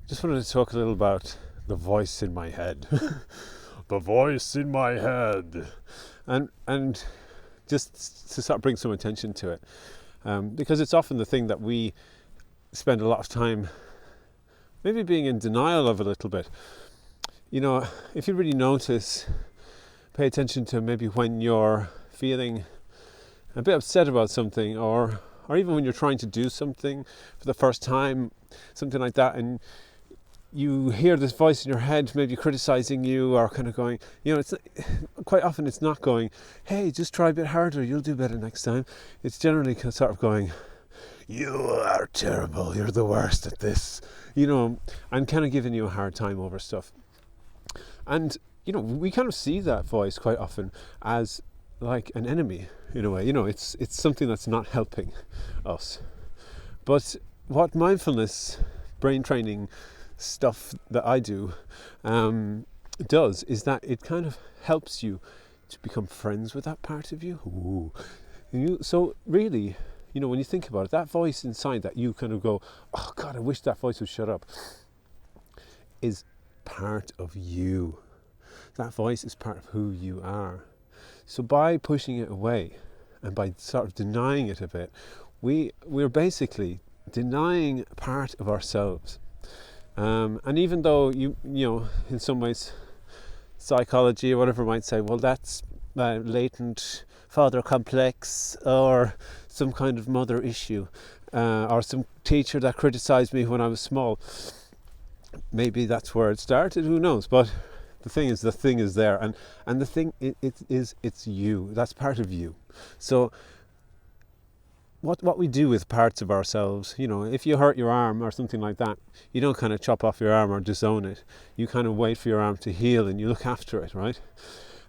just wanted to talk a little about the voice in my head. The voice in my head. And just to sort of bring some attention to it. Because it's often the thing that we spend a lot of time maybe being in denial of a little bit. You know, if you really notice, pay attention to maybe when you're feeling a bit upset about something, or even when you're trying to do something for the first time, something like that, and you hear this voice in your head maybe criticizing you, or kind of going, it's quite often it's not going, hey, just try a bit harder, you'll do better next time. It's generally sort of going, you are terrible, you're the worst at this, and kind of giving you a hard time over stuff. And we kind of see that voice quite often as like an enemy in a way. It's something that's not helping us. But what mindfulness, brain training stuff that I do does is that it kind of helps you to become friends with that part of you. So really, when you think about it, that voice inside that you kind of go, oh God, I wish that voice would shut up, is part of you. That voice is part of who you are. So by pushing it away and by sort of denying it a bit, we're basically denying a part of ourselves. And even though you in some ways psychology or whatever might say, well, that's latent father complex, or some kind of mother issue, or some teacher that criticized me when I was small. Maybe that's where it started, who knows? But the thing is there, and the thing it's you. That's part of you. So what we do with parts of ourselves, if you hurt your arm or something like that, you don't kind of chop off your arm or disown it. You kind of wait for your arm to heal and you look after it, right?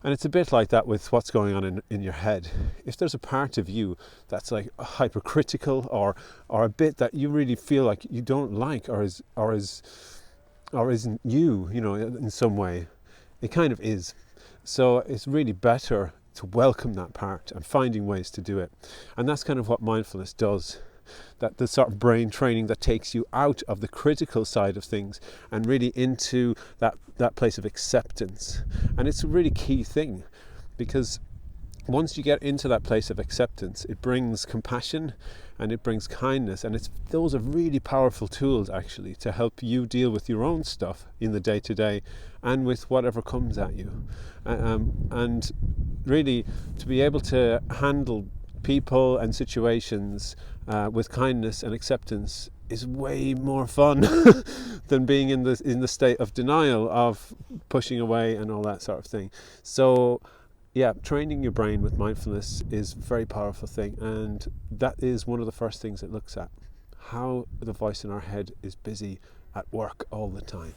And it's a bit like that with what's going on in your head. If there's a part of you that's like hypercritical, or a bit that you really feel like you don't like, or isn't you, in some way, it kind of is. So it's really better to welcome that part and finding ways to do it. And that's kind of what mindfulness does. That the sort of brain training that takes you out of the critical side of things and really into that place of acceptance. And it's a really key thing, because once you get into that place of acceptance, it brings compassion and it brings kindness, and those are really powerful tools actually to help you deal with your own stuff in the day-to-day and with whatever comes at you, and really to be able to handle people and situations with kindness and acceptance is way more fun than being in the state of denial, of pushing away and all that sort of thing. So yeah, training your brain with mindfulness is a very powerful thing, and that is one of the first things it looks at. How the voice in our head is busy at work all the time.